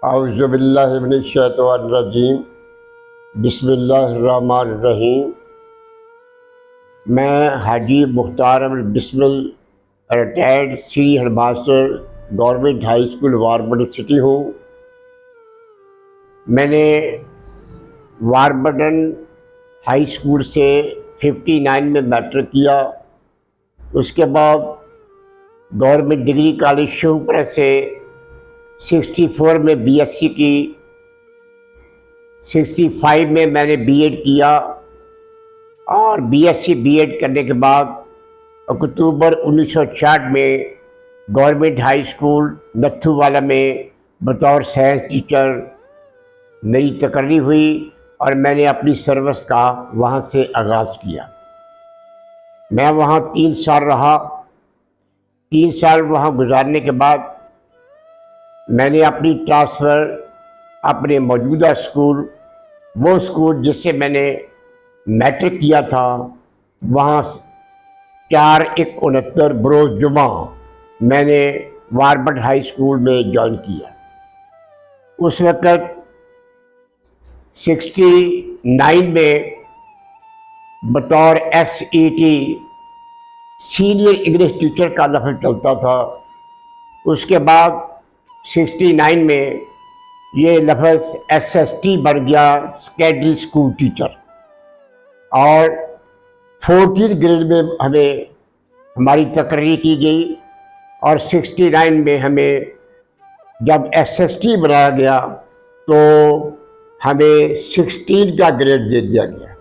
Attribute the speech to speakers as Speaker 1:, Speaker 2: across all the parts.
Speaker 1: औज़ुबिल्लाहि मिनश्शैतानिर्रजीम बिस्मिल्लाहिर्रहमानिर्रहीम। मैं हाजी मुख्तार अहमद बिस्मिल, रिटायर्ड सी headmaster government high school Warburton city हूँ। मैंने वारबर्डन हाई स्कूल से 59 में मैट्रिक किया। उसके बाद गवर्नमेंट डिग्री कॉलेज शिवपुरा से 64 में बीएससी की, 65 में मैंने बीएड किया और बीएससी बीएड करने के बाद अक्टूबर 1966 में गवर्नमेंट हाई स्कूल नथुवाला में बतौर साइंस टीचर मेरी तकर्री हुई और मैंने अपनी सर्विस का वहाँ से आगाज़ किया। मैं वहाँ 3 साल रहा। 3 साल वहाँ गुजारने के बाद मैंने अपनी ट्रांसफ़र अपने मौजूदा स्कूल, वो स्कूल जिससे मैंने मैट्रिक किया था, वहाँ 4/1/69 बरोज़ जुमा मैंने वारबर्डन हाई स्कूल में ज्वाइन किया। उस वक़्त 69 में बतौर SET सीनियर इंग्लिश टीचर का लफ्ज़ चलता था। उसके बाद 69 में ये लफ्ज़ SST बन गया, सेकेंडरी स्कूल टीचर। और 14th ग्रेड में हमें हमारी तकर्री की गई और 69 में हमें जब SST बनाया गया तो हमें 16 का ग्रेड दे दिया गया।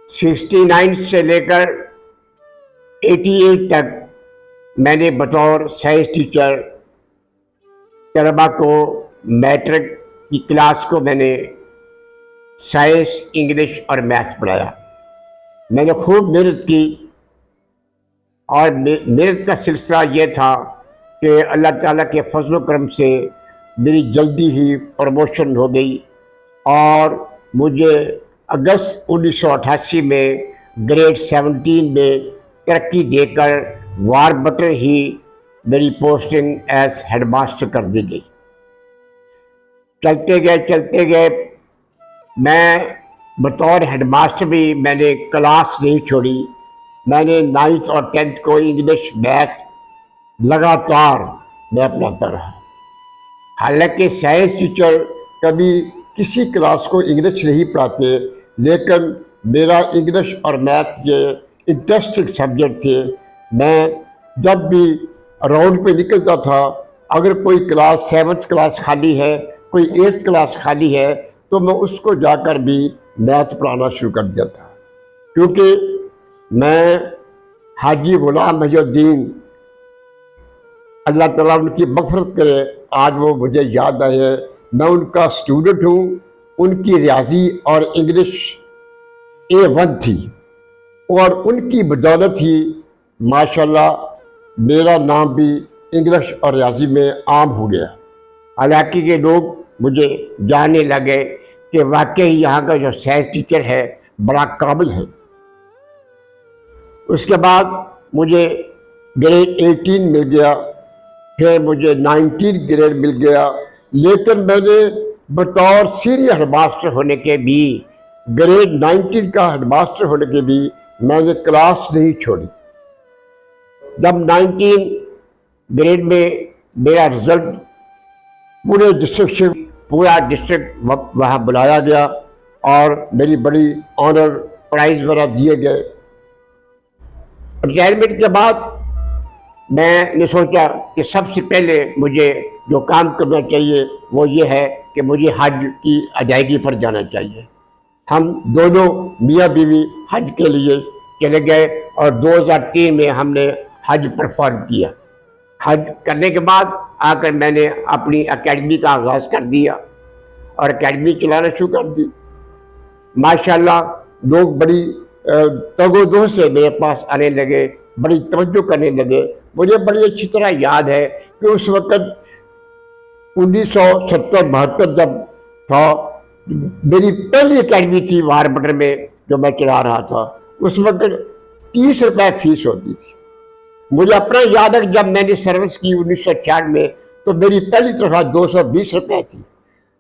Speaker 1: 69 से लेकर 88 तक मैंने बतौर साइंस टीचर तलबा को मैट्रिक की क्लास को मैंने साइंस, इंग्लिश और मैथ्स पढ़ाया। मैंने खूब मेहनत की और मेहनत का सिलसिला ये था कि अल्लाह ताला के फजल करम से मेरी जल्दी ही प्रमोशन हो गई और मुझे अगस्त 1988 में ग्रेड 17 में तरक्की देकर वारबर्डन ही मेरी पोस्टिंग एज हेडमास्टर कर दी गई। चलते गए मैं बतौर हेडमास्टर भी मैंने क्लास नहीं छोड़ी। मैंने 9th और 10th को इंग्लिश मैथ लगातार मैं पढ़ाता रहा। हालांकि साइंस टीचर कभी किसी क्लास को इंग्लिश नहीं पढ़ाते, लेकिन मेरा इंग्लिश और मैथ ये इंटरेस्टिंग सब्जेक्ट थे। मैं जब भी राउंड पे निकलता था, अगर कोई क्लास 7th क्लास खाली है, कोई 8th क्लास खाली है, तो मैं उसको जाकर भी मैथ पढ़ाना शुरू कर दिया था। क्योंकि मैं हाजी गुलाम मुहिउद्दीन, अल्लाह ताला उनकी मग़फ़िरत करे, आज वो मुझे याद आए हैं, मैं उनका स्टूडेंट हूँ। उनकी रियाजी और इंग्लिश A1 थी और उनकी बदौलत ही माशाल्लाह मेरा नाम भी इंग्लिश और रियाजी में आम हो गया। हालांकि के लोग मुझे जानने लगे कि वाकई यहाँ का जो साइंस टीचर है बड़ा काबिल है। उसके बाद मुझे ग्रेड 18 मिल गया, फिर मुझे 19 ग्रेड मिल गया। लेकिन मैंने बतौर सीनियर हेडमास्टर होने के भी, ग्रेड 19 का हेडमास्टर होने के भी मैंने क्लास नहीं छोड़ी। जब 19 ग्रेड में मेरा रिजल्ट पूरे डिस्ट्रिक्ट से पूरा डिस्ट्रिक्ट वहाँ बुलाया गया और मेरी बड़ी ऑनर प्राइज़ वगैरह दिए गए। रिटायरमेंट के बाद मैंने सोचा कि सबसे पहले मुझे जो काम करना चाहिए वो ये है कि मुझे हज की अदायगी पर जाना चाहिए। हम दोनों मियाँ बीवी हज के लिए चले गए और 2003 में हमने हज परफॉर्म किया। हज करने के बाद आकर मैंने अपनी एकेडमी का आगाज़ कर दिया और एकेडमी चलाना शुरू कर दी। माशाल्लाह लोग बड़ी तगोदो से मेरे पास आने लगे, बड़ी तवज्जो करने लगे। मुझे बड़ी अच्छी तरह याद है कि उस वक़्त 1970-72 जब था, मेरी पहली एकेडमी थी वारबर्डन में जो मैं चला रहा था। उस वक़्त 30 रुपये फीस होती थी। मुझे अपना याद है कि जब मैंने सर्विस की 1966 में तो मेरी पहली तनख्वाह 220 रुपये थी,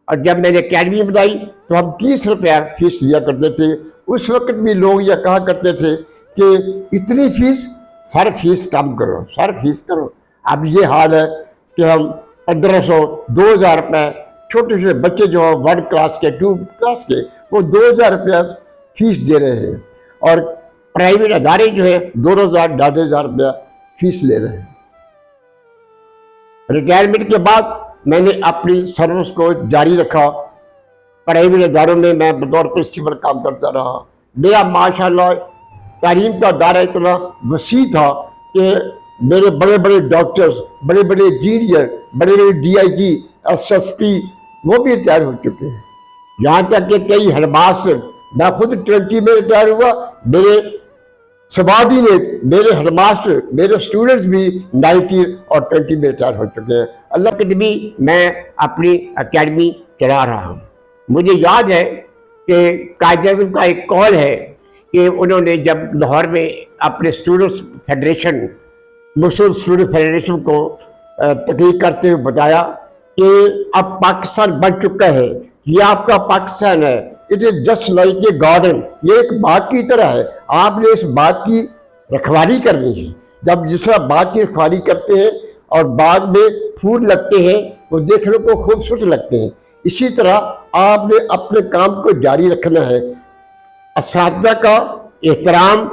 Speaker 1: और जब मैंने अकेडमी बनाई तो हम 30 रुपया फीस लिया करते थे। उस वक्त भी लोग यह कहा करते थे कि इतनी फीस, सर फीस कम करो, सर फीस करो। अब ये हाल है कि हम 1500 2000 रुपये, छोटे छोटे बच्चे जो हैं 1 क्लास के 2 क्लास के, वो 2000 रुपया फीस दे रहे हैं, और प्राइवेट अदारे जो है 2000 2500 रुपया फीस ले रहे हैं। रिटायरमेंट के बाद मैंने अपनी सर्विस को जारी रखा। प्राइवेट इदारों में मैं बतौर प्रिंसिपल काम करता रहा। मेरा माशाल्लाह तालीम का दायरा इतना वसी था कि मेरे बड़े बड़े डॉक्टर्स, बड़े बड़े इंजीनियर, बड़े बड़े DIG, SSP वो भी रिटायर हो चुके हैं। यहाँ तक कि कई हेडमास्टर, मैं खुद 20 में रिटायर हुआ, मेरे सबॉर्डिनेट, मेरे हेडमास्टर, मेरे स्टूडेंट्स भी 19 और 20 में रिटायर हो चुके हैं। अल्लाह के नबी मैं अपनी अकेडमी चला रहा हूँ। मुझे याद है कि कायद-ए-आज़म का एक कॉल है कि उन्होंने जब लाहौर में अपने स्टूडेंट्स फेडरेशन, मुस्लिम स्टूडेंट फेडरेशन को तकरीर करते हुए बताया कि अब पाकिस्तान बन चुका है, ये आपका पाकिस्तान है, it is just like a garden, ये एक बाग की तरह है, आपने इस बाग की रखवाली करनी है। जब जिस तरह बाग की रखवाली करते हैं और बाग में फूल लगते हैं वो देखने को खूबसूरत लगते हैं, इसी तरह आपने अपने काम को जारी रखना है। असातिज़ा का एहतराम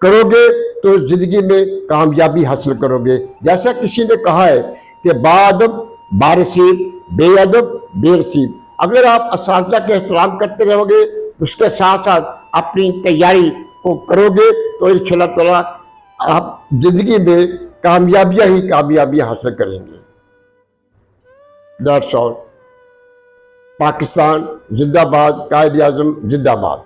Speaker 1: करोगे तो जिंदगी में कामयाबी हासिल करोगे। जैसा किसी ने कहा है कि बाअदब बारसीब, बेअदब बेरसीब। अगर आप असातिज़ा का एहतराम करते रहोगे, उसके साथ साथ अपनी तैयारी को करोगे, तो इंशाअल्लाह ताला आप जिंदगी में कामयाबियाँ ही कामयाबियाँ हासिल करेंगे। That's all. पाकिस्तान जिंदाबाद, कायद-ए-आज़म जिंदाबाद।